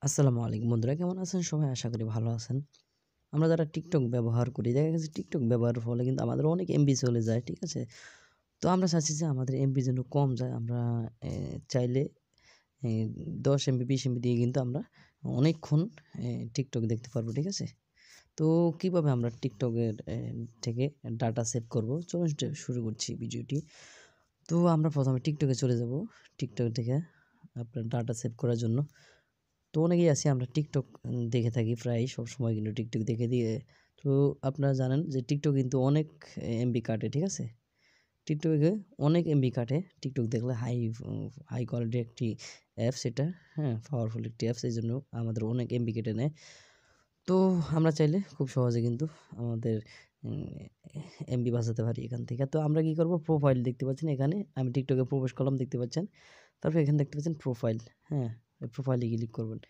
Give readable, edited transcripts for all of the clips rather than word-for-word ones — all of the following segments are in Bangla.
আসসালামু আলাইকুম বন্ধুরা, কেমন আছেন সবাই? আশা করি ভালো আছেন। আমরা যারা টিকটক ব্যবহার করি, দেখা গেছে টিকটক ব্যবহারের ফলে কিন্তু আমাদের অনেক এমবি চলে যায়, ঠিক আছে? তো আমরা চাচ্ছি যে আমাদের এমবি যেন কম যায়। আমরা চাইলে এ ১০ এমবি ২০ এমবি দিয়ে কিন্তু আমরা অনেকক্ষণ টিকটক দেখতে পারবো, ঠিক আছে? তো কিভাবে আমরা টিকটকের থেকে ডাটা সেভ করব? চলুন শুরু করছি ভিডিওটি। তো আমরা প্রথমে টিকটকে চলে যাব। টিকটক থেকে আপনার ডাটা সেভ করার জন্য। তো অনেকেই আছি আমরা টিকটক দেখে থাকি প্রায় সবসময় কিন্তু টিকটক দেখে দিয়ে। তো আপনারা জানেন যে টিকটক কিন্তু অনেক এমবি কাটে, ঠিক আছে? টিকটকে অনেক এমবি কাটে। টিকটক দেখলে হাই কোয়ালিটির একটি অ্যাপস এটা, হ্যাঁ? পাওয়ারফুল একটি অ্যাপস। এইজন্য আমাদের অনেক এমবি কেটে নেয়। তো আমরা চাইলে খুব সহজে কিন্তু আমাদের উম এমবি বাঁচাতে পারি এখান থেকে। তো আমরা কি করব? প্রোফাইল দেখতে পাচ্ছেন এখানে। আমি টিকটকে প্রবেশ করলাম, দেখতে পাচ্ছেন। তারপর এখানে দেখতে পাচ্ছেন প্রোফাইল, হ্যাঁ? প্রোফাইলে ক্লিক করবেন।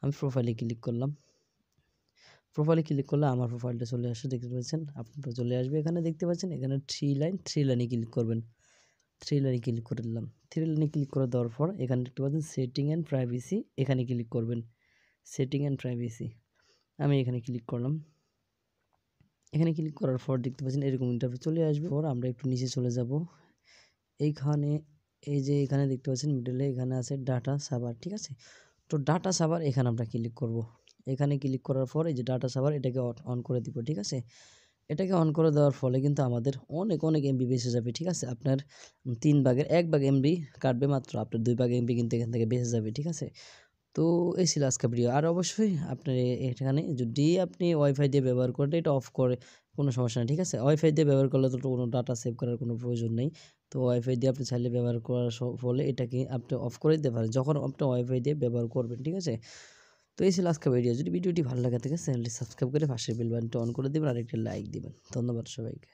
আমি প্রোফাইলে ক্লিক করলাম। প্রোফাইলে ক্লিক করলে আমার প্রোফাইলটা চলে আসে, দেখতে পাচ্ছেন। আপনারটা চলে আসবে। এখানে দেখতে পাচ্ছেন এখানে 3 লাইনে ক্লিক করবেন। 3 লাইনে ক্লিক করে দিলাম। 3 লাইনে ক্লিক করে দেওয়ার পর এখানে দেখতে পাচ্ছেন সেটিং অ্যান্ড প্রাইভেসি, এখানে ক্লিক করবেন। Setting and privacy. আমি এখানে ক্লিক করলাম। এখানে ক্লিক করার পর দেখতে পাচ্ছেন এরকম ইন্টারফেস চলে আসবে। পর আমরা একটু নিচে চলে যাব। এইখানে এই যে এখানে দেখতে পাচ্ছেন মিডলে এখানে আছে ডাটা সার্ভার, ঠিক আছে? তো ডাটা সার্ভার এখানে আমরা ক্লিক করব। এখানে ক্লিক করার পর এই যে ডাটা সার্ভার এটাকে অন করে দিব, ঠিক আছে? এটাকে অন করে দেওয়ার ফলে কিন্তু আমাদের অনেক এমবি বেঁচে যাবে, ঠিক আছে? আপনার ৩ ভাগের ১ ভাগ এমবি কাটবে মাত্র। আপনার ২ ভাগ এমবি কিন্তু এখান থেকে বেঁচে যাবে, ঠিক আছে? তো এই ছিল আজকের ভিডিও। আর অবশ্যই আপনার এখানে যদি আপনি ওয়াইফাই দিয়ে ব্যবহার করেন এটা অফ করে কোনো সমস্যা নেই, ঠিক আছে? ওয়াইফাই দিয়ে ব্যবহার করলে তো কোনো ডাটা সেভ করার কোনো প্রয়োজন নেই। তো ওয়াইফাই দিয়ে আপনি চাইলে ব্যবহার করার ফলে এটাকে আপনি অফ করে দিতে পারেন যখন আপনি ওয়াইফাই দিয়ে ব্যবহার করবেন, ঠিক আছে? তো এই ছিল আজকের ভিডিও। যদি ভিডিওটি ভালো লাগে থাকে চ্যানেলটি সাবস্ক্রাইব করে পাশের বেল বাটনটা অন করে দিবেন আর একটা লাইক দিবেন। ধন্যবাদ সবাইকে।